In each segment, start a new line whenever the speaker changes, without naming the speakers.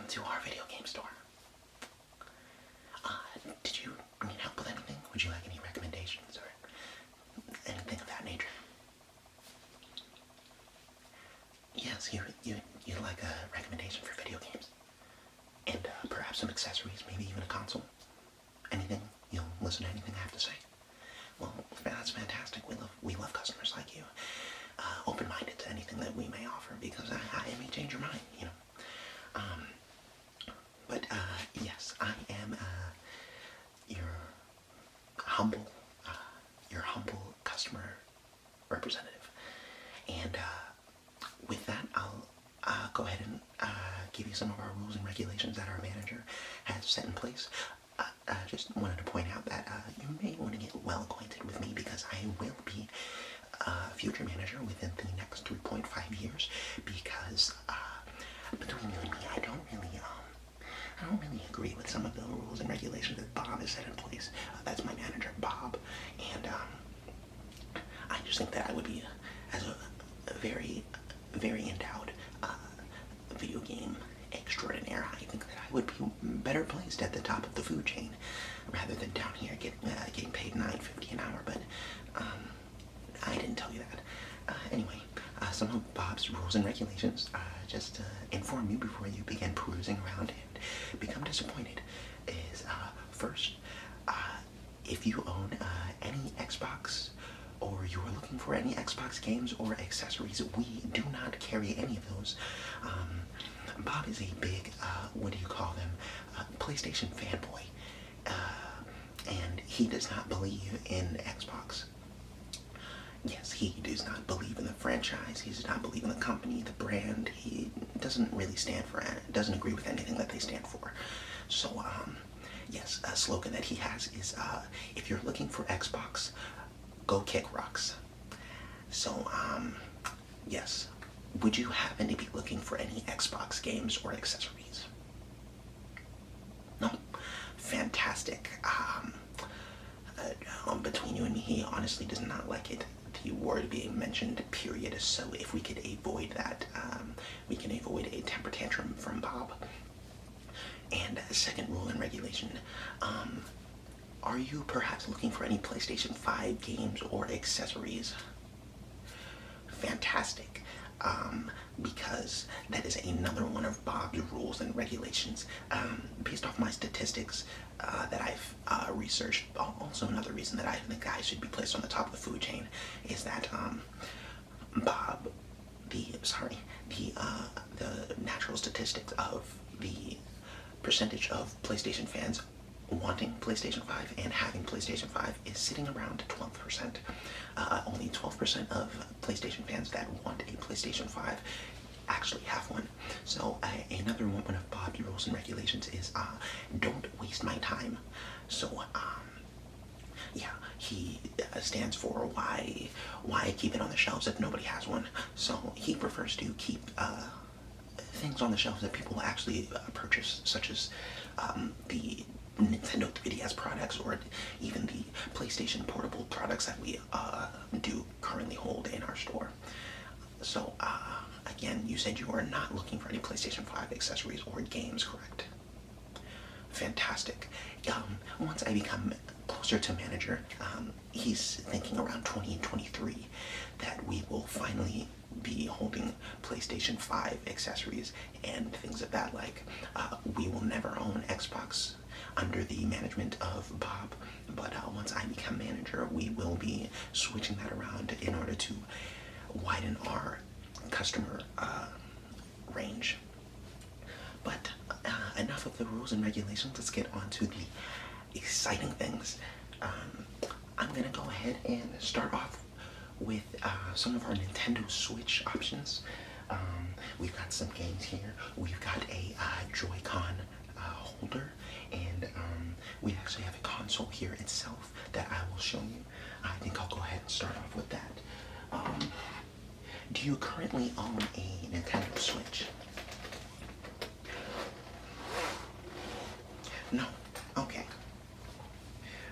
welcome to our video game store. Did you need help with anything? Would you like any recommendations or anything of that nature? Yes, you like a recommendation for video games, and perhaps some accessories, maybe even a console. Anything? You'll listen to anything I have to say. Well, that's fantastic. We love customers like you, open-minded to anything that we may offer, because I may change your mind, you know. But yes, I am your humble customer representative, and with that, I'll go ahead and give you some of our rules and regulations that our manager has set in place. Just wanted to point out that you may want to get well acquainted with me, because I will be future manager within the next 3.5 years, because between you and me, I don't really agree with some of the rules and regulations that Bob has set in place. That's my manager, Bob, and I just think that I would be, as a very, very endowed video game extraordinaire, I think that I would be better placed at the top of the food chain rather than down here getting paid $9.50 an hour. But I didn't tell you that. Anyway, some of Bob's rules and regulations, just to inform you before you begin perusing around and become disappointed, is first, if you own any Xbox, or you are looking for any Xbox games or accessories, we do not carry any of those. Bob is a big, what do you call them, PlayStation fanboy, and he does not believe in Xbox. Yes, he does not believe in the franchise, he does not believe in the company, the brand. He doesn't really stand for it, doesn't agree with anything that they stand for. So, yes, a slogan that he has is, if you're looking for Xbox, go kick rocks. So, yes. Would you happen to be looking for any Xbox games or accessories? No? Fantastic. Between you and me, he honestly does not like it, the word being mentioned, period. So if we could avoid that, we can avoid a temper tantrum from Bob. And second rule and regulation, are you perhaps looking for any PlayStation 5 games or accessories? Fantastic. Because that is another one of Bob's rules and regulations. Based off my statistics that I've researched, also another reason that I think I should be placed on the top of the food chain is that Bob, the natural statistics of the percentage of PlayStation fans wanting PlayStation 5 and having PlayStation 5 is sitting around 12%. Only 12% of PlayStation fans that want a PlayStation 5 actually have one. So another one of Bob's rules and regulations is don't waste my time. So yeah, he stands for why keep it on the shelves if nobody has one. So he prefers to keep things on the shelves that people actually purchase, such as the Nintendo 3DS products, or even the PlayStation portable products that we do currently hold in our store. So again, you said you are not looking for any PlayStation 5 accessories or games, correct? Fantastic. Once I become closer to manager, he's thinking around 2023 that we will finally be holding PlayStation 5 accessories and things of that like. We will never own Xbox under the management of Bob, but once I become manager, we will be switching that around in order to widen our customer range. But enough of the rules and regulations. Let's get on to the exciting things. I'm gonna go ahead and start off with some of our Nintendo Switch options. We've got some games here. We've got a Joy-Con holder, and we actually have a console here itself that I will show you. I think I'll go ahead and start off with that. Do you currently own a Nintendo Switch? No? Okay.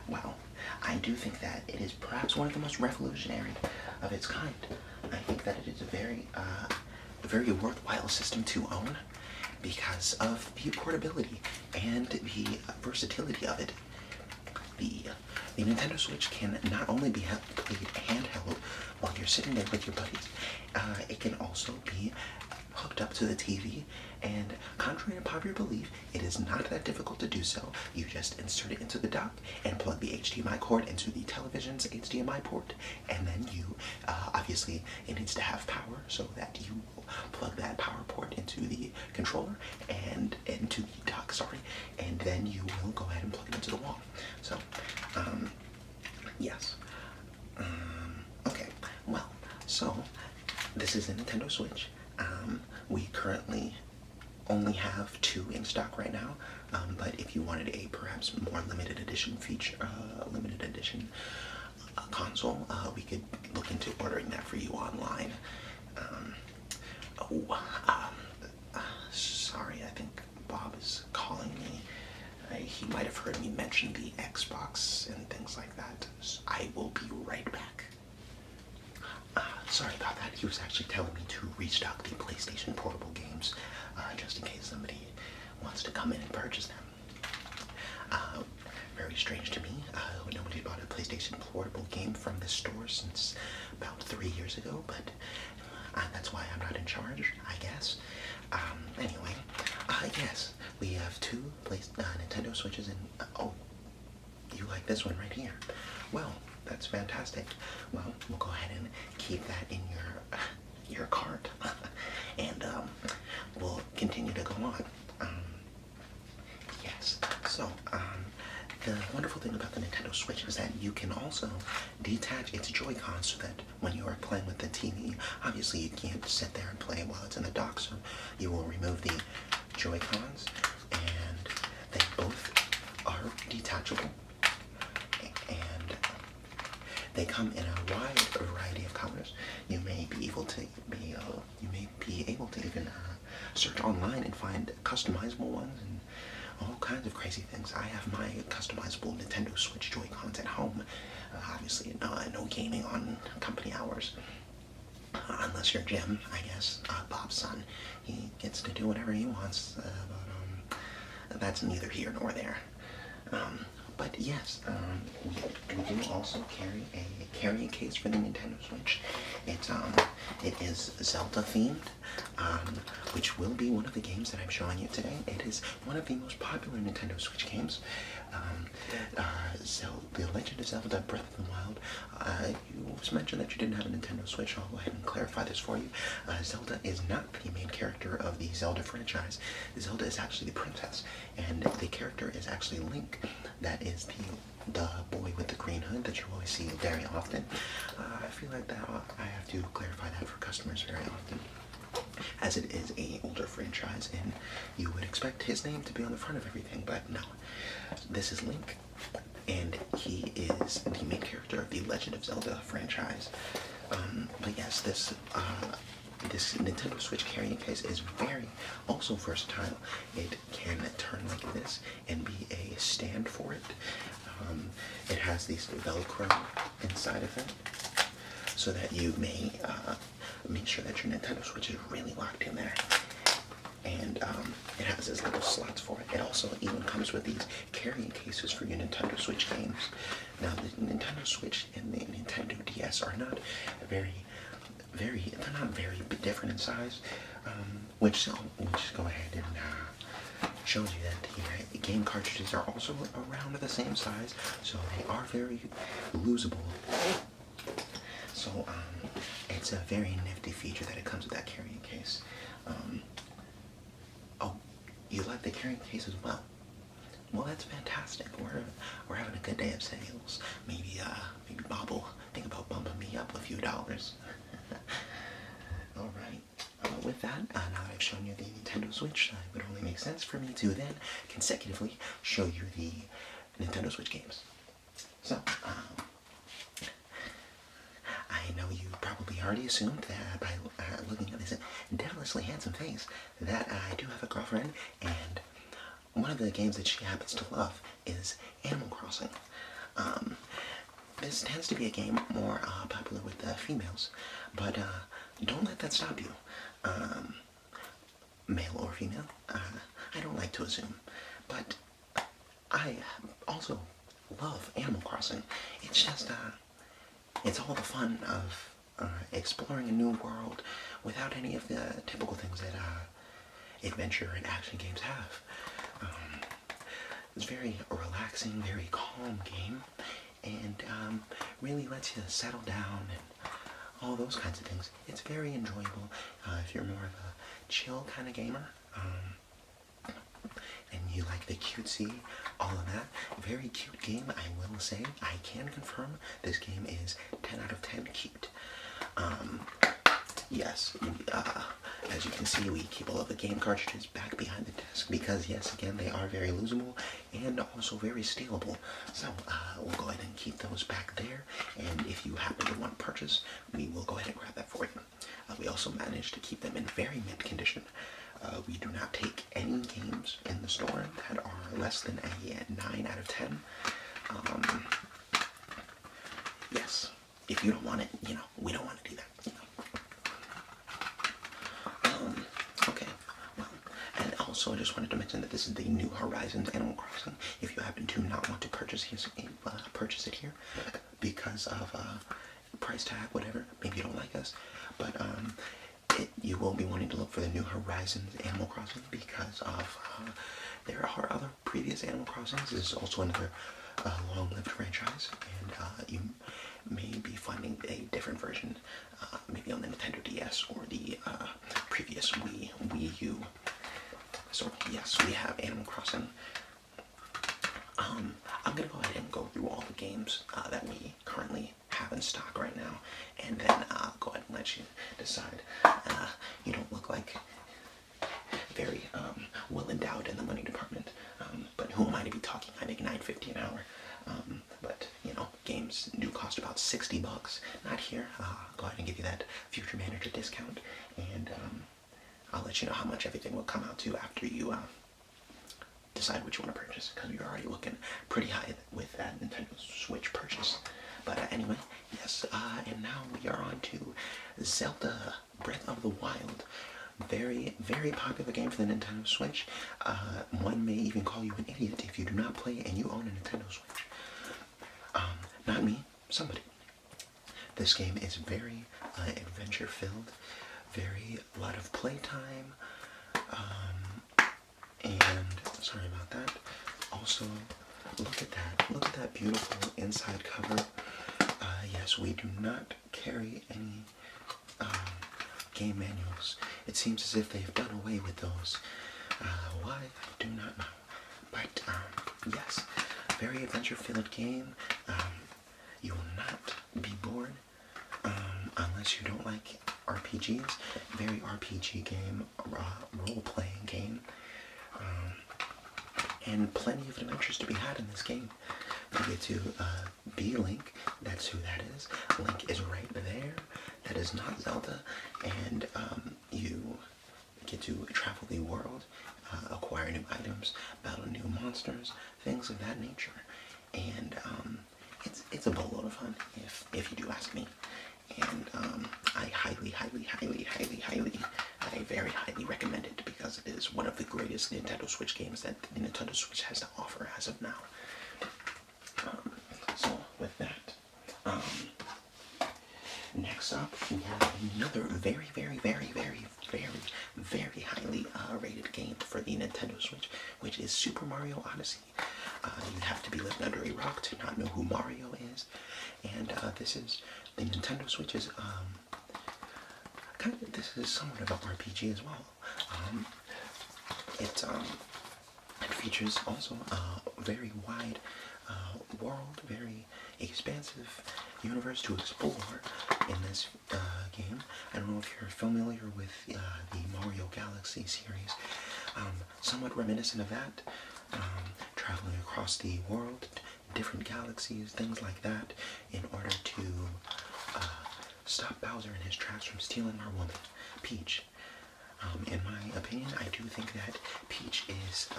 Well, I do think that it is perhaps one of the most revolutionary of its kind. I think that it is a very worthwhile system to own, because of the portability and the versatility of it. The, the Nintendo Switch can not only be played handheld while you're sitting there with your buddies, it can also be hooked up to the TV, and contrary to popular belief, it is not that difficult to do so. You just insert it into the dock and plug the HDMI cord into the television's HDMI port, and then you, obviously, it needs to have power, so that you plug that power port into the controller and into the dock, and then you will go ahead and plug it into the wall. So, yes. Okay, well, so this is the Nintendo Switch. We currently only have 2 in stock right now, but if you wanted a perhaps more limited edition console, we could look into ordering that for you online. Sorry, I think Bob is calling me. He might have heard me mention the Xbox and things like that. I will be right back. Sorry about that. He was actually telling me to restock the PlayStation portable games, just in case somebody wants to come in and purchase them. Very strange to me. Nobody bought a PlayStation portable game from this store since about 3 years ago, but that's why I'm not in charge, I guess. Anyway, yes, we have 2 Nintendo Switches, and oh, you like this one right here. Well, that's fantastic. Well, we'll go ahead and keep that in your cart, and we'll continue to go on. Yes. So, the wonderful thing about the Nintendo Switch is that you can also detach its Joy-Cons so that when you are playing with the TV, obviously you can't sit there and play while it's in the dock, so you will remove the Joy-Cons, and they both are detachable, and they come in a wide variety of colors. You may be able to even search online and find customizable ones and all kinds of crazy things. I have my customizable Nintendo Switch Joy-Cons at home. Obviously, no gaming on company hours. Unless you're Jim, I guess, Bob's son. He gets to do whatever he wants, but that's neither here nor there. But yes, we do also carry a carrying case for the Nintendo Switch. It is Zelda themed, which will be one of the games that I'm showing you today. It is one of the most popular Nintendo Switch games. The Legend of Zelda Breath of the Wild. You mentioned that you didn't have a Nintendo Switch. I'll go ahead and clarify this for you. Zelda is not the main character of the Zelda franchise. Zelda is actually the princess, and the character is actually Link. That is the boy with the green hood that you always see very often. I feel like that I have to clarify that for customers very often, as it is a older franchise, and you would expect his name to be on the front of everything, but no. This is Link, and he is the main character of the Legend of Zelda franchise. But yes, this Nintendo Switch carrying case is very also versatile. It can turn like this and be a stand for it. It has these Velcro inside of it, so that you may make sure that your Nintendo Switch is really locked in there. And it has these little slots for it. It also even comes with these carrying cases for your Nintendo Switch games. Now, the Nintendo Switch and the Nintendo DS are not very different in size, which go ahead and shows you that the game cartridges are also around the same size, so they are very losable. So it's a very nifty feature that it comes with that carrying case. Oh, you like the carrying case as well? Well, that's fantastic. We're having a good day of sales. Maybe Bob will think about bumping me up a few dollars. All right. With that, now that I've shown you the Nintendo Switch, it would only make sense for me to then consecutively show you the Nintendo Switch games. So, I know you probably already assumed that by looking at this devilishly handsome face that I do have a girlfriend, and one of the games that she happens to love is Animal Crossing. This tends to be a game more popular with females, but don't let that stop you. male or female. I don't like to assume, but I also love Animal Crossing. It's just, it's all the fun of exploring a new world without any of the typical things that adventure and action games have. It's very relaxing, very calm game, and really lets you settle down and all those kinds of things. It's very enjoyable if you're more of a chill kind of gamer. And you like the cutesy, all of that. Very cute game, I will say. I can confirm this game is 10 out of 10 cute. Yes, as you can see, we keep all of the game cartridges back behind the desk because, yes, again, they are very losable and also very stealable. So we'll go ahead and keep those back there, and if you happen to want to purchase, we will go ahead and grab that for you. We also managed to keep them in very mint condition. We do not take any games in the store that are less than a 9 out of 10. Yes, if you don't want it, we don't want to do that. Okay, well, and also I just wanted to mention that this is the New Horizons Animal Crossing. If you happen to not want to purchase it here because of price tag, whatever, maybe you don't like us, but you will be wanting to look for the New Horizons Animal Crossing because of there are other previous Animal Crossings. This is also another long-lived franchise, and you may be finding a different version, maybe on the Nintendo DS or the previous Wii U. So yes, we have Animal Crossing. I'm gonna go ahead and go through all the games that we currently have in stock right now, and then go ahead and let you decide. You don't look like very well endowed in the money department, but who am I to be talking? I make $9.50 an hour. But games do cost about $60. Not here. Go ahead and give you that future manager discount, and I'll let you know how much everything will come out to after you decide what you want to purchase, because you're already looking pretty high with that Nintendo Switch purchase. But anyway, yes, and now we are on to Zelda Breath of the Wild. Very, very popular game for the Nintendo Switch. One may even call you an idiot if you do not play and you own a Nintendo Switch. Not me, somebody. This game is very adventure-filled, very lot of playtime, and sorry about that. Also, look at that beautiful inside cover. Yes, we do not carry any game manuals. It seems as if they've done away with those. Why? I do not know. But yes, very adventure-filled game. You will not be bored unless you don't like RPGs. Very RPG game, role-playing game. And plenty of adventures to be had in this game. You get to be Link, that's who that is. Link is right there. That is not Zelda. And you get to travel the world, acquire new items, battle new monsters, things of that nature. And it's a boatload of fun, if you do ask me. And I very highly recommend it because it is one of the greatest Nintendo Switch games that the Nintendo Switch has to offer as of now. So with that, next up we have another very highly rated game for the Nintendo Switch, which is Super Mario Odyssey. You have to be living under a rock to not know who Mario is, and this is the Nintendo Switch is this is somewhat of an RPG as well. It features also a very wide world, very expansive universe to explore in this game. I don't know if you're familiar with the Mario Galaxy series. Somewhat reminiscent of that, traveling across the world, different galaxies, things like that, in order to stop Bowser in his tracks from stealing our woman, Peach. In my opinion, I do think that Peach is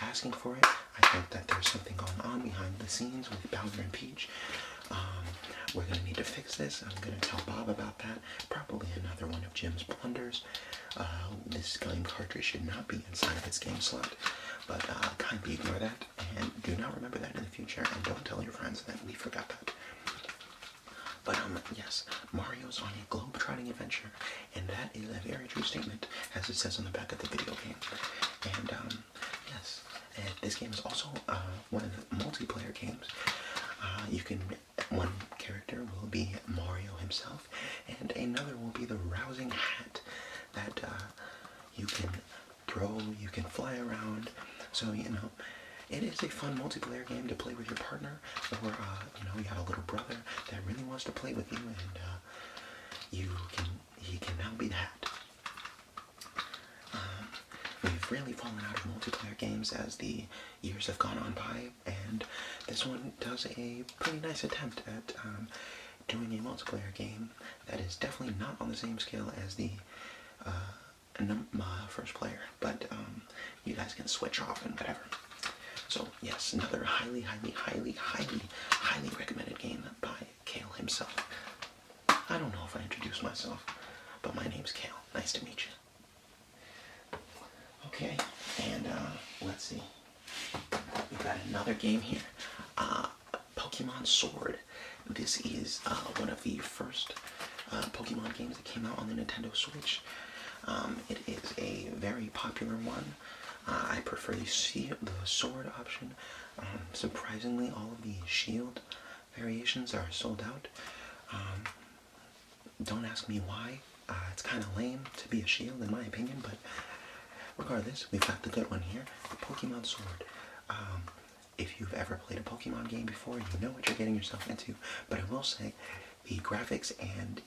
asking for it. I think that there's something going on behind the scenes with Bowser and Peach. We're going to need to fix this. I'm going to tell Bob about that. Probably another one of Jim's blunders. This game cartridge should not be inside of its game slot, but kindly ignore that, and do not remember that in the future, and don't tell your friends that we forgot that. But yes, Mario's on a globe-trotting adventure, and that is a very true statement, as it says on the back of the video game. And yes, and this game is also one of the multiplayer games. One character will be Mario himself, and another will be the rousing hat that you can throw, you can fly around. So, you know, it is a fun multiplayer game to play with your partner, or, you know, you have a little brother that really wants to play with you, and he can now be the hat. We've really fallen out of multiplayer games as the years have gone on by, and this one does a pretty nice attempt at doing a multiplayer game that is definitely not on the same scale as the first player, but you guys can switch off and whatever. So yes, another highly recommended game by Kale himself. I don't know if I introduced myself, but my name's Kale. Nice to meet you. Okay, and let's see. We've got another game here. Pokemon Sword. This is one of the first Pokemon games that came out on the Nintendo Switch. It is a very popular one. I prefer the sword option. Surprisingly, all of the shield variations are sold out. Don't ask me why. It's kind of lame to be a shield in my opinion, but regardless, we've got the good one here, the Pokemon Sword. If you've ever played a Pokemon game before, you know what you're getting yourself into, but I will say the graphics and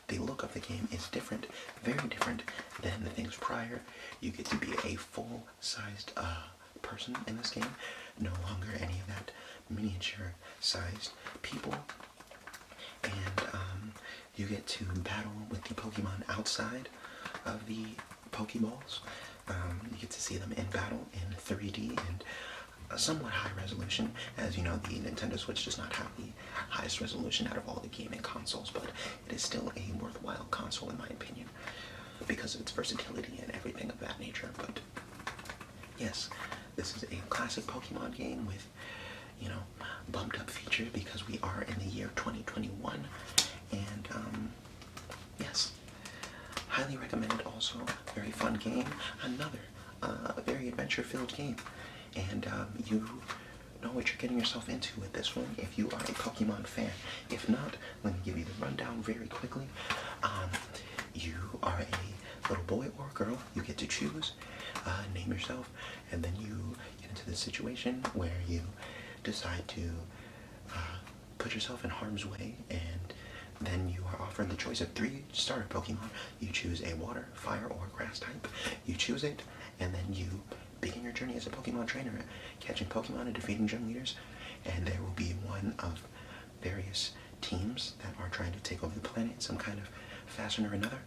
the look of the game is different, very different than the things prior. You get to be a full-sized person in this game, no longer any of that miniature-sized people, and you get to battle with the Pokemon outside of the Pokeballs. You get to see them in battle in 3D and a somewhat high resolution. As you know, the Nintendo Switch does not have the highest resolution out of all the gaming consoles, but it is still a worthwhile console in my opinion because of its versatility and everything of that nature. But yes, this is a classic Pokemon game with, you know, bumped up feature because we are in the year 2021, and yes, highly recommended. Also, very fun game. Another very adventure-filled game, and you know what you're getting yourself into with this one if you are a Pokemon fan. If not, let me give you the rundown very quickly. You are a little boy or girl. You get to choose, name yourself, and then you get into the situation where you decide to put yourself in harm's way, and then you are offered the choice of 3 starter Pokemon. You choose a water, fire, or grass type. You choose it, and then you begin your journey as a Pokemon trainer, catching Pokemon and defeating gym leaders. And there will be one of various teams that are trying to take over the planet in some kind of fashion or another.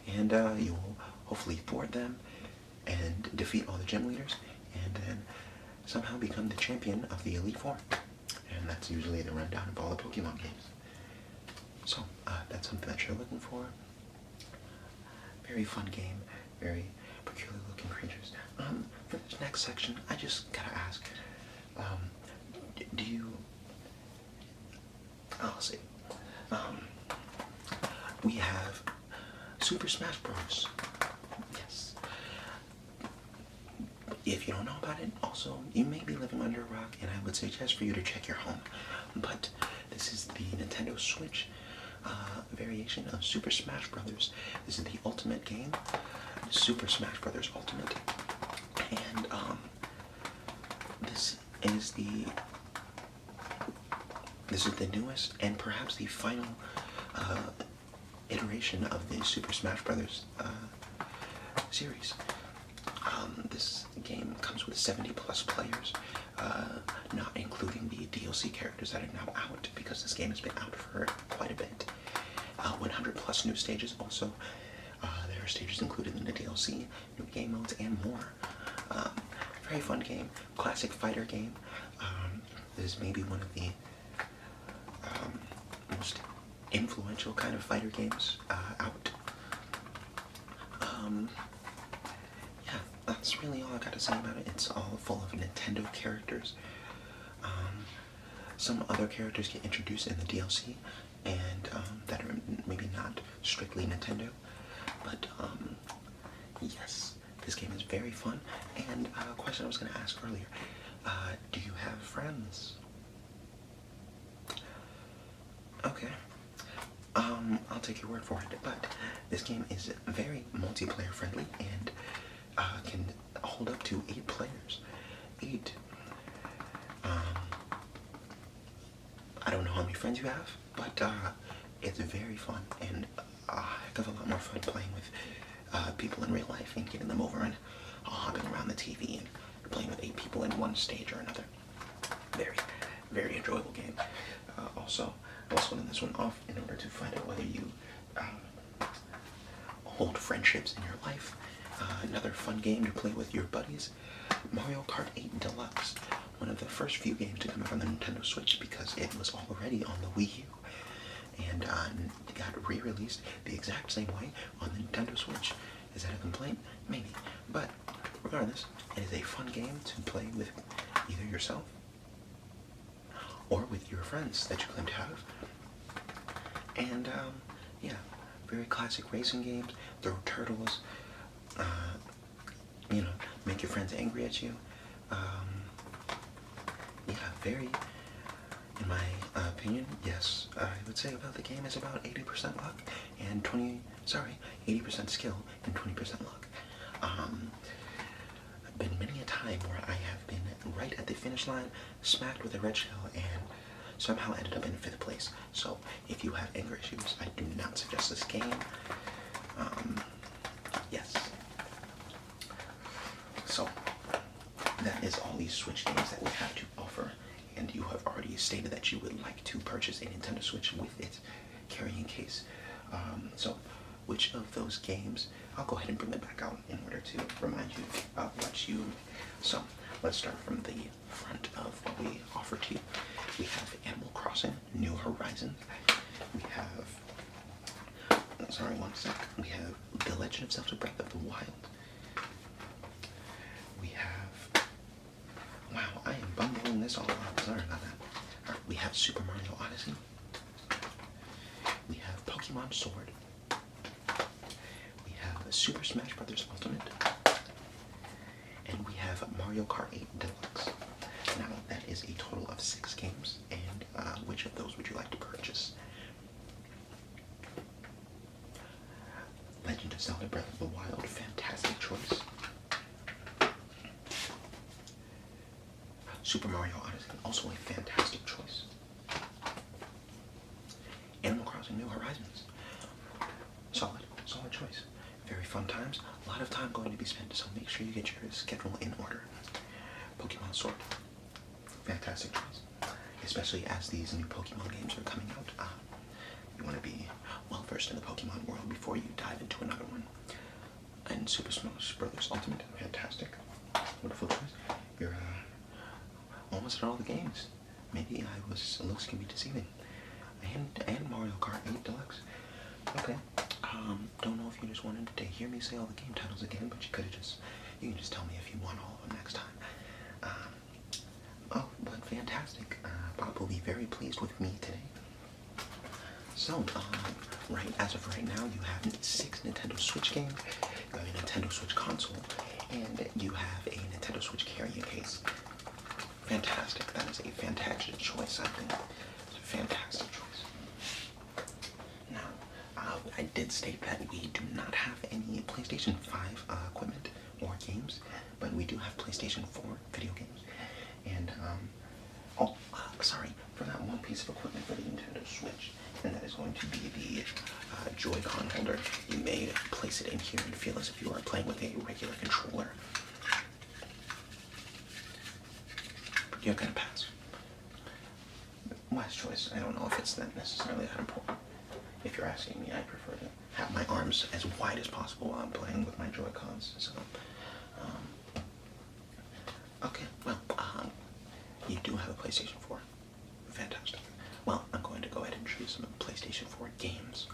And you will hopefully thwart them and defeat all the gym leaders, and then somehow become the champion of the Elite Four. And that's usually the rundown of all the Pokemon games. So, that's something that you're looking for. Very fun game, very peculiar looking creatures. For this next section, I just gotta ask, do you, let's see, we have Super Smash Bros. Yes. If you don't know about it, also, you may be living under a rock, and I would suggest for you to check your home. But this is the Nintendo Switch variation of Super Smash Bros. This is the Ultimate game, Super Smash Bros. Ultimate, and this is the newest and perhaps the final iteration of the Super Smash Bros. Series. This game comes with 70 plus players, not including the DLC characters that are now out, because this game has been out for quite a bit. 100 plus new stages also. There are stages included in the DLC, new game modes, and more. Very fun game, classic fighter game. This is maybe one of the most influential kind of fighter games out. Yeah, that's really all I got to say about it. It's all full of Nintendo characters. Some other characters get introduced in the DLC, and that are maybe not strictly Nintendo. But yes, this game is very fun. And a question I was going to ask earlier, do you have friends? Okay. I'll take your word for it, but this game is very multiplayer friendly and can hold up to 8 players. 8. I don't know how many friends you have, but it's very fun and a heck of a lot more fun playing with people in real life and getting them over and hopping around the TV and playing with 8 people in one stage or another. Very, very enjoyable game. Also, I was holding this one off in order to find out whether you hold friendships in your life. Another fun game to play with your buddies, Mario Kart 8 Deluxe. One of the first few games to come out on the Nintendo Switch because it was already on the Wii U. And it got re-released the exact same way on the Nintendo Switch. Is that a complaint? Maybe. But regardless, it is a fun game to play with either yourself or with your friends that you claim to have. And yeah, very classic racing games. Throw turtles. You know, make your friends angry at you. Yeah, very, in my opinion, yes, I would say about the game is about 80% luck and 80% skill and 20% luck. Been many a time where I have been right at the finish line, smacked with a red shell, and somehow ended up in 5th place. So, if you have anger issues, I do not suggest this game. Yes. So, that is all these Switch games that we have to offer, and you have already stated that you would like to purchase a Nintendo Switch with its carrying case. So, which of those games, I'll go ahead and bring them back out in order to remind you of what you... So, let's start from the front of what we offer to you. We have Animal Crossing, New Horizons. We have... Sorry, one sec. We have The Legend of Zelda Breath of the Wild. We have... Wow, I am bumbling this all up. Sorry about that. Alright, we have Super Mario Odyssey. We have Pokemon Sword. We have Super Smash Bros. Ultimate. And we have Mario Kart 8 Deluxe. Now, that is a total of 6 games, and which of those would you like to purchase? Legend of Zelda Breath of the Wild, fantastic choice. Super Mario Odyssey, also a fantastic choice. Animal Crossing New Horizons, solid choice. Very fun times, a lot of time going to be spent, so make sure you get your schedule in order. Pokemon Sword, fantastic choice, especially as these new Pokemon games are coming out. You want to be well versed in the Pokemon world before you dive into another one. And Super Smash Bros. Ultimate, fantastic, wonderful choice. You're almost at all the games. Maybe looks can be deceiving. And Mario Kart 8 Deluxe. Okay. Don't know if you just wanted to hear me say all the game titles again, but you can just tell me if you want all of them next time. Oh, but fantastic. Bob will be very pleased with me today. So, as of right now, you have 6 Nintendo Switch games, you have a Nintendo Switch console, and you have a Nintendo Switch carrying case. Fantastic. That is a fantastic choice, I think. It's a fantastic choice. Now, I did state that we do not have any PlayStation 5 equipment or games, but we do have PlayStation 4 video games. And, sorry, forgot one piece of equipment for the Nintendo Switch, and that is going to be the Joy-Con holder. You may place it in here and feel as if you are playing with a regular controller. You're gonna pass. Wise choice. I don't know if it's that necessarily that important. If you're asking me, I prefer to have my arms as wide as possible while I'm playing with my Joy-Cons. So, okay, well, you do have a PlayStation 4. Fantastic. well, I'm going to go ahead and show you some PlayStation 4 games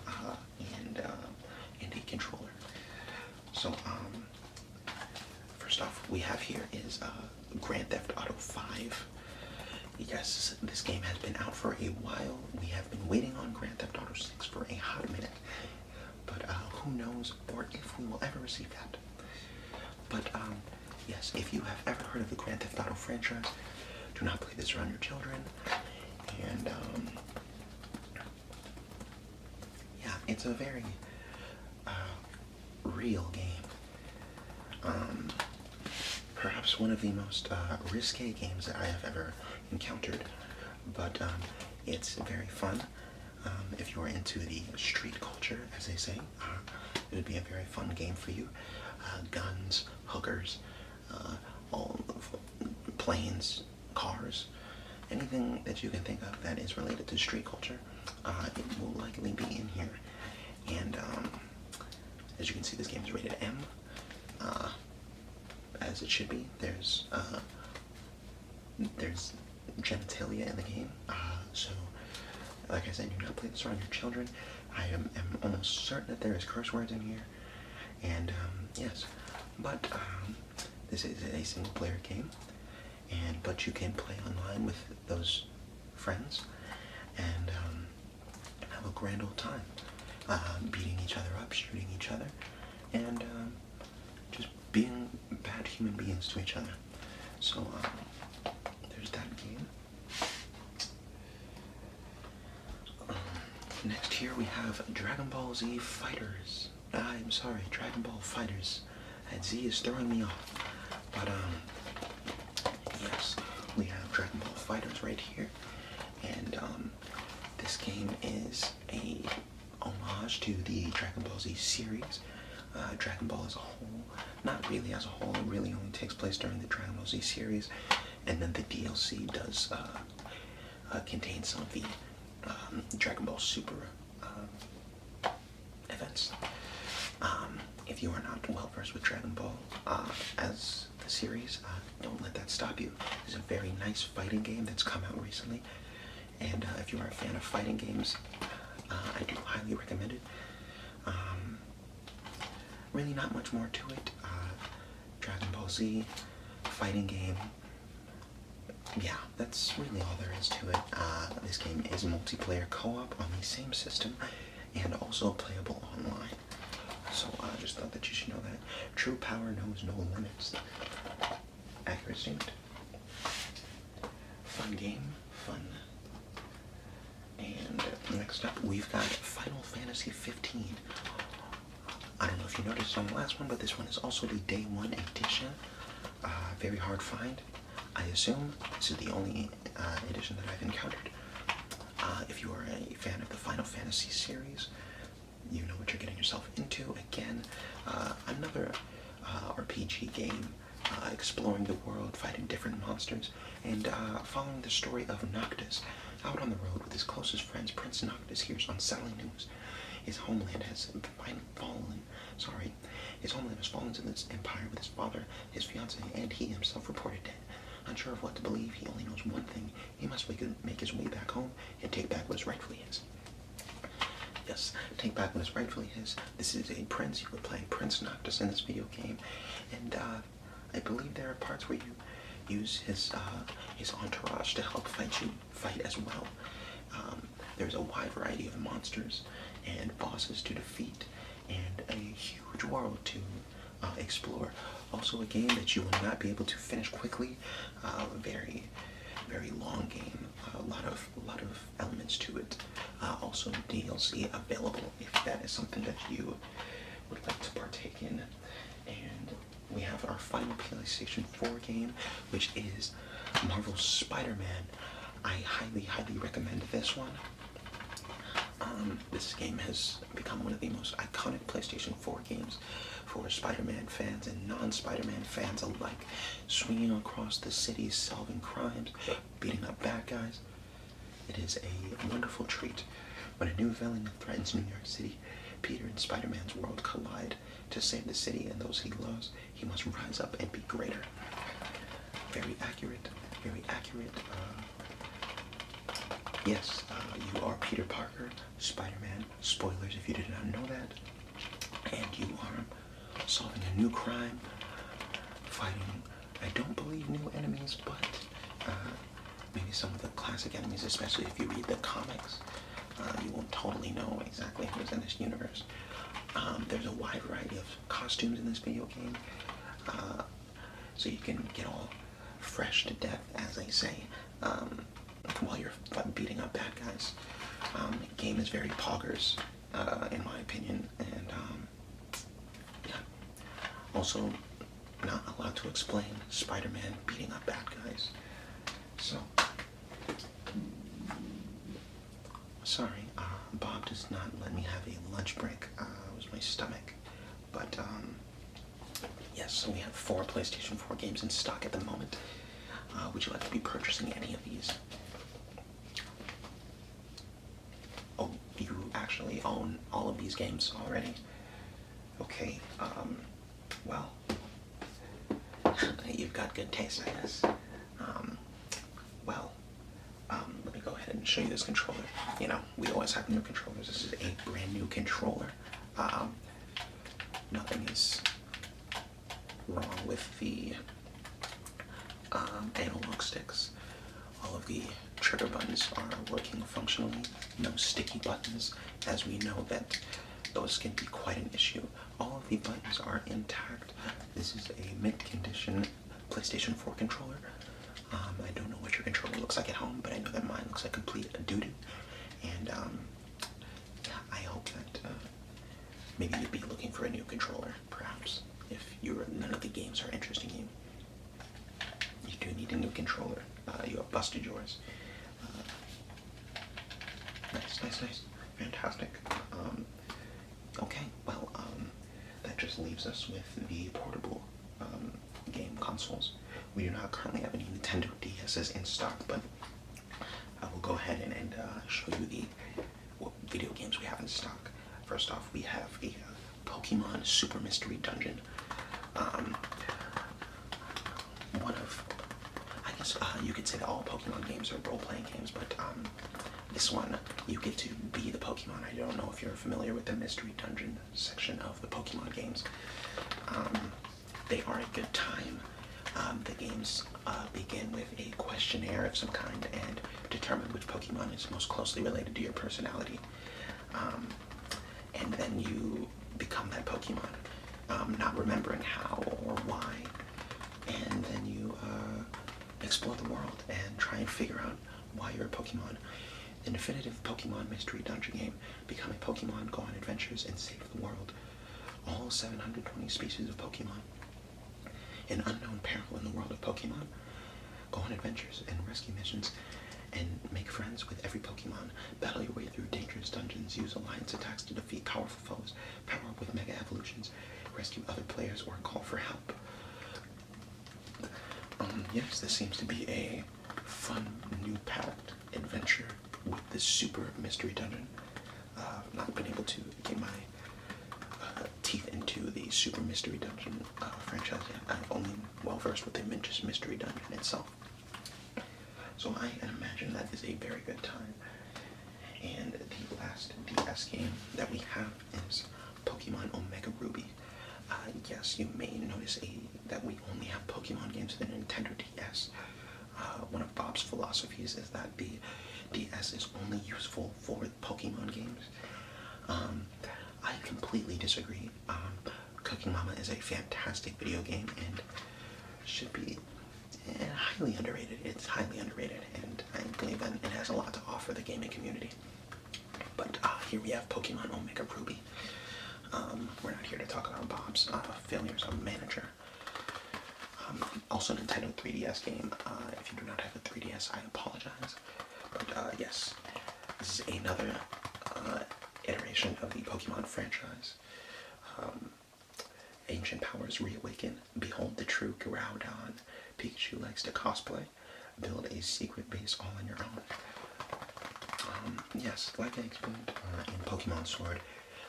and a controller. So, first off, we have here is Grand Theft Auto 5. Yes, this game has been out for a while. We have been waiting on Grand Theft Auto 6 for a hot minute. But who knows or if we will ever receive that. But yes, if you have ever heard of the Grand Theft Auto franchise, do not play this around your children. And yeah, it's a very real game. Perhaps one of the most risque games that I have ever encountered, but it's very fun. If you're into the street culture, as they say, it would be a very fun game for you. Guns, hookers, all planes, cars, anything that you can think of that is related to street culture, it will likely be in here. And as you can see, this game is rated M, as it should be. There's genitalia in the game, so like I said, do not play this around your children. I am almost certain that there is curse words in here, and yes, but this is a single player game, but you can play online with those friends and have a grand old time, beating each other up, shooting each other, and just being bad human beings to each other. So there's that game. Next here we have Dragon Ball Z Fighters. I'm sorry, Dragon Ball Fighters. That Z is throwing me off. But yes, we have Dragon Ball Fighters right here. And this game is a homage to the Dragon Ball Z series. Dragon Ball as a whole, not really as a whole, it really only takes place during the Dragon Ball Z series, and then the DLC does contain some of the Dragon Ball Super events. If you are not well versed with Dragon Ball as the series, don't let that stop you. It's a very nice fighting game that's come out recently, and if you are a fan of fighting games, I do highly recommend it. Really not much more to it. Dragon Ball Z, fighting game. Yeah, that's really all there is to it. This game is multiplayer co-op on the same system and also playable online. So I just thought that you should know that. True power knows no limits. Accurate statement. Fun game, fun. And next up, we've got Final Fantasy 15. I don't know if you noticed on the last one, but this one is also the Day 1 edition. Very hard find. I assume this is the only edition that I've encountered. If you are a fan of the Final Fantasy series, you know what you're getting yourself into. Again, another RPG game, exploring the world, fighting different monsters, and following the story of Noctis. Out on the road with his closest friends, Prince Noctis hears unsettling news. His homeland has fallen to this empire with his father, his fiancée, and he himself reported dead. Unsure of what to believe, he only knows one thing. He must make his way back home and take back what is rightfully his. Yes, take back what is rightfully his. This is a prince. You would play Prince Noctis in this video game, and I believe there are parts where you use his entourage to help fight as well. There's a wide variety of monsters and bosses to defeat, and a huge world to explore. Also a game that you will not be able to finish quickly. Very, very long game. A lot of elements to it. Also DLC available if that is something that you would like to partake in. And we have our final PlayStation 4 game, which is Marvel's Spider-Man. I highly, highly recommend this one. This game has become one of the most iconic PlayStation 4 games for Spider-Man fans and non-Spider-Man fans alike. Swinging across the city, solving crimes, beating up bad guys. It is a wonderful treat. When a new villain threatens New York City, Peter and Spider-Man's world collide. To save the city and those he loves, he must rise up and be greater. Very accurate, very accurate. yes, you are Peter Parker, Spider-Man. Spoilers if you did not know that. And you are solving a new crime, fighting, I don't believe new enemies, but maybe some of the classic enemies, especially if you read the comics. You won't totally know exactly who's in this universe. There's a wide variety of costumes in this video game, so you can get all fresh to death, as they say, while you're beating up bad guys. The game is very poggers, in my opinion, and yeah. Also, not allowed to explain Spider-Man beating up bad guys. So, sorry, Bob does not let me have a lunch break. It was my stomach. But, yes, so we have 4 PlayStation 4 games in stock at the moment. Would you like to be purchasing any of these? Oh, you actually own all of these games already? Okay, well, you've got good taste, I guess. Well, let me go ahead and show you this controller. You know, we always have new controllers. This is a brand new controller. Nothing is wrong with the analog sticks. All of the trigger buttons are working functionally. No sticky buttons, as we know that those can be quite an issue. All of the buttons are intact. This is a mint-condition PlayStation 4 controller. I don't know what your controller looks like at home, but I know that mine looks like complete doo-doo. And I hope that maybe you'd be looking for a new controller, perhaps, if none of the games are interesting you. You do need a new controller. You have busted yours. Nice. Fantastic. Okay, well, that just leaves us with the portable game consoles. We do not currently have any Nintendo DSs in stock, but I will go ahead and show you what video games we have in stock. First off, we have a Pokemon Super Mystery Dungeon. One of, I guess you could say that all Pokemon games are role-playing games, but this one, you get to be the Pokemon. I don't know if you're familiar with the Mystery Dungeon section of the Pokemon games. They are a good time. The games begin with a questionnaire of some kind and determine which Pokemon is most closely related to your personality. And then you become that Pokemon, not remembering how or why. And then you explore the world and try and figure out why you're a Pokemon. The definitive Pokemon Mystery Dungeon game. Become a Pokemon, go on adventures, and save the world. All 720 species of Pokemon. An unknown peril in the world of Pokemon. Go on adventures and rescue missions and make friends with every Pokemon. Battle your way through dangerous dungeons. Use alliance attacks to defeat powerful foes. Power up with mega evolutions. Rescue other players or call for help. Yes, this seems to be a fun, new packed adventure with this Super Mystery Dungeon. I've not been able to get my teeth into the Super Mystery Dungeon franchise yet. I'm only well versed with the Mystery Dungeon itself. So I imagine that is a very good time. And the last DS game that we have is Pokemon Omega Ruby. Yes, you may notice that we only have Pokemon games for the Nintendo DS. One of Bob's philosophies is that the DS is only useful for Pokemon games. I completely disagree. Cooking Mama is a fantastic video game and should be highly underrated. It's highly underrated, and I believe that it has a lot to offer the gaming community. But here we have Pokemon Omega Ruby. We're not here to talk about Bob's failures as a manager. Also, Nintendo 3DS game. If you do not have a 3DS, I apologize. But yes, this is another iteration of the Pokemon franchise. Ancient powers reawaken. Behold the true Groudon. Pikachu likes to cosplay. Build a secret base all on your own. Yes, like I explained in Pokemon Sword,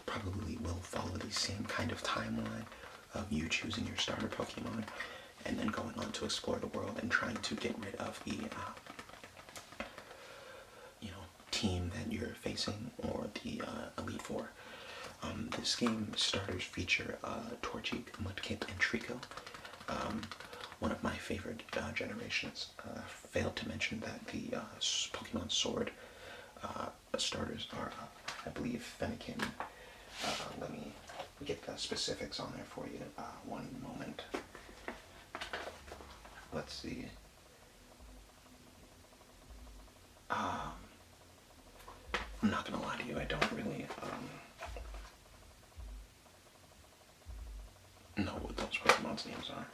probably will follow the same kind of timeline of you choosing your starter Pokemon and then going on to explore the world and trying to get rid of the, team that you're facing, or the Elite Four. This game starters feature Torchic, Mudkip, and Trico. One of my favorite generations. Failed to mention that the Pokemon Sword starters are, I believe, Fennekin. Let me get the specifics on there for you. One moment. Let's see. I'm not gonna lie to you, I don't really know what those Pokemon's names are.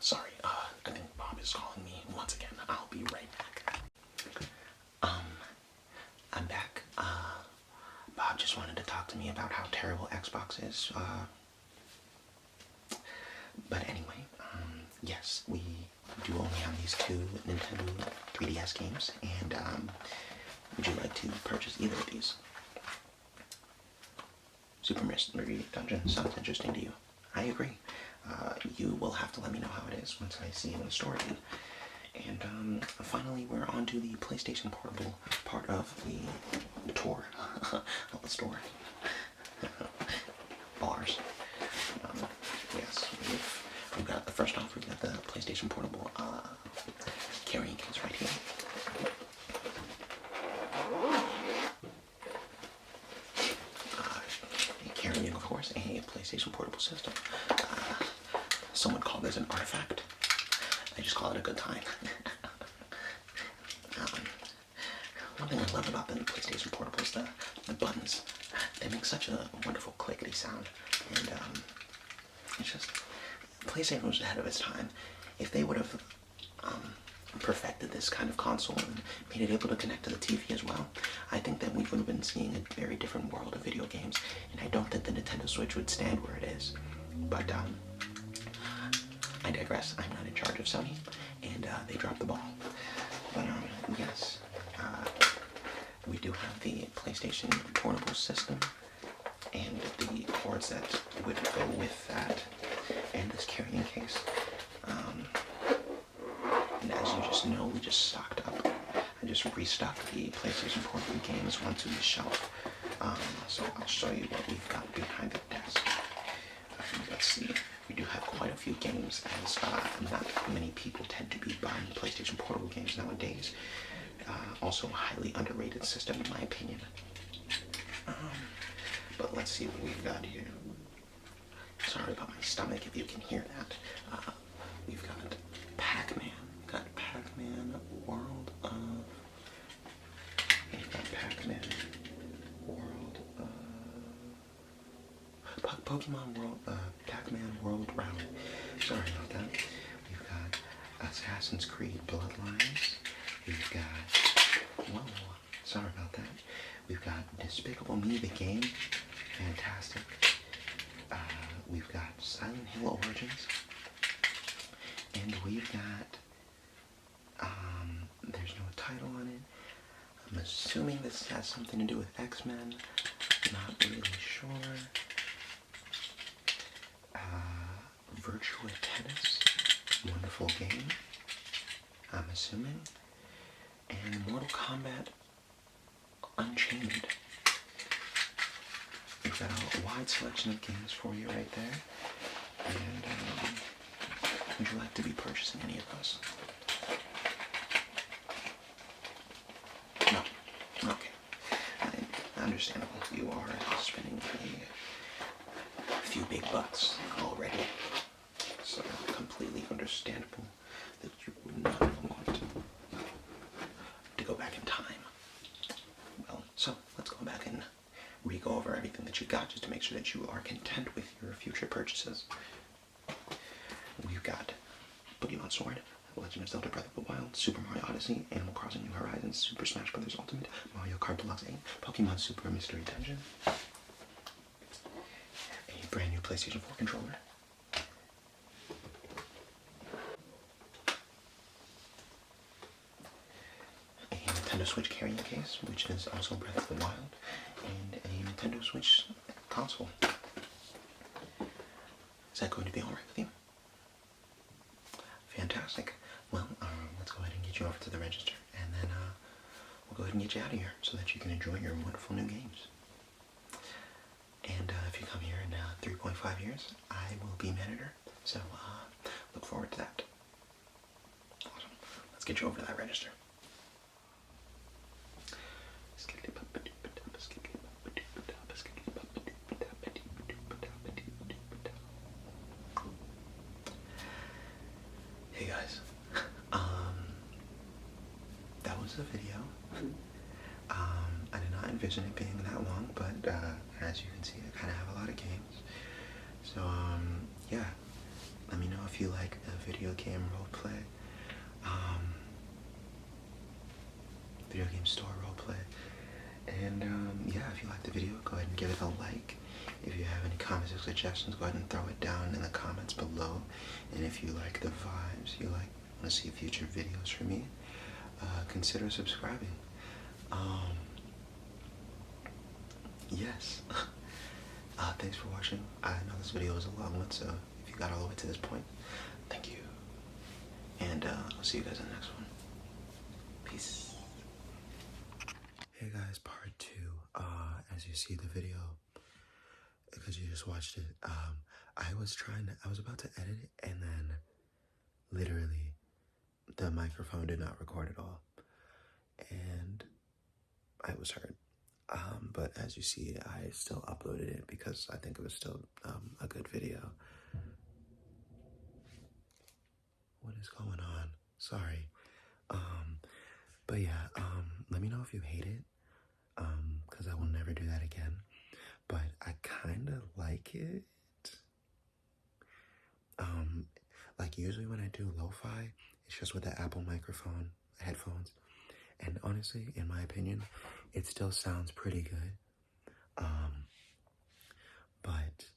Sorry, I think Bob is calling me once again. I'll be right back. I'm back. Bob just wanted to talk to me about how terrible Xbox is. But anyway, yes, we do only have these two Nintendo 3DS games, and would you like to purchase either of these? Super Mystery Dungeon sounds interesting to you. I agree. You will have to let me know how it is once I see it in the store again. And finally, we're on to the PlayStation Portable part of the tour of the store. Bars. Yes, we've got, first off, we've got the PlayStation Portable carrying case right here. Carrying, of course, a PlayStation Portable system. Someone called this an artifact. I just call it a good time. One thing I love about the PlayStation Portable is the buttons. They make such a wonderful clickety sound, and it's just, PlayStation was ahead of its time. If they would have perfected this kind of console and made it able to connect to the TV as well, I think that we would have been seeing a very different world of video games, and I don't think the Nintendo Switch would stand where it is. But I digress. I'm not in charge of Sony, and they dropped the ball. But yes, we do have the PlayStation Portable system, and the cords that would go with that, and this carrying case. And as you just know, we just stocked up. I just restocked the PlayStation Portable games onto the shelf. So I'll show you what we've got behind the desk. Let's see. We do have quite a few games, as not many people tend to be buying PlayStation Portable games nowadays. Also a highly underrated system, in my opinion. But let's see what we've got here. Sorry about my stomach if you can hear that. We've got Pac-Man. We've got Pac-Man World of... We've got Pac-Man World of... Pokemon World... Pac-Man World Round. Sorry about that. We've got Assassin's Creed Bloodlines. We've got... Whoa. Sorry about that. We've got Despicable Me, the game. Fantastic. We've got Silent Hill Origins. And we've got... there's no title on it. I'm assuming this has something to do with X-Men. Not really sure. Virtua Tennis. Wonderful game, I'm assuming. And Mortal Kombat Unchained. We've got a wide selection of games for you right there. And would you like to be purchasing any of those? No. Okay. Understandable. You are spending a few big bucks already. So completely understandable that you would not want to go back in time. Well, so let's go back and re-go over everything that you got just to make sure that you are content with your future purchases. We've got Pokemon Sword, Legend of Zelda Breath of the Wild, Super Mario Odyssey, Animal Crossing New Horizons, Super Smash Bros. Ultimate, Mario Kart Deluxe 8, Pokemon Super Mystery Dungeon, a brand new PlayStation 4 controller, a Nintendo Switch carrying case, which is also Breath of the Wild, and a Nintendo Switch console. Is that going to be alright with you? Fantastic. Well, let's go ahead and get you over to the register, and then we'll go ahead and get you out of here so that you can enjoy your wonderful new games. And if you come here in 3.5 years, I will be manager. So look forward to that. Awesome. Let's get you over to that register. Hey guys, that was the video. I did not envision it being that long, but as you can see, I kind of have a lot of games. So yeah, let me know if you like the video game roleplay, video game store roleplay, and yeah, if you like the video, go ahead and give it a like. If you have any comments or suggestions, go ahead and throw it down in the comments below. And if you like the vibes, you want to see future videos from me, consider subscribing. Yes. Thanks for watching. I know this video was a long one, so if you got all the way to this point, thank you. And I'll see you guys in the next one. Peace. Hey guys, part 2. As you see the video, because you just watched it, I was about to edit it, and then literally the microphone did not record at all, and I was hurt. But as you see, I still uploaded it because I think it was still a good video. What is going on? Sorry. But yeah, let me know if you hate it, because I will never do that again. But I kind of like it. Like usually when I do lo-fi, it's just with the Apple microphone, headphones. And honestly, in my opinion, it still sounds pretty good. But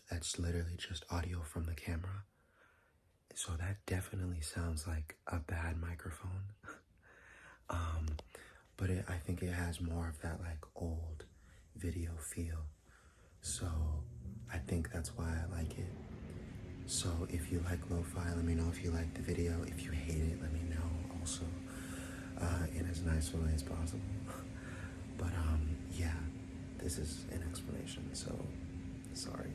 that's literally just audio from the camera. So that definitely sounds like a bad microphone. But I think it has more of that like old video feel. So I think that's why I like it. So if you like lo-fi, let me know if you like the video. If you hate it, let me know also, in as nice a way as possible. But yeah, this is an explanation, so sorry.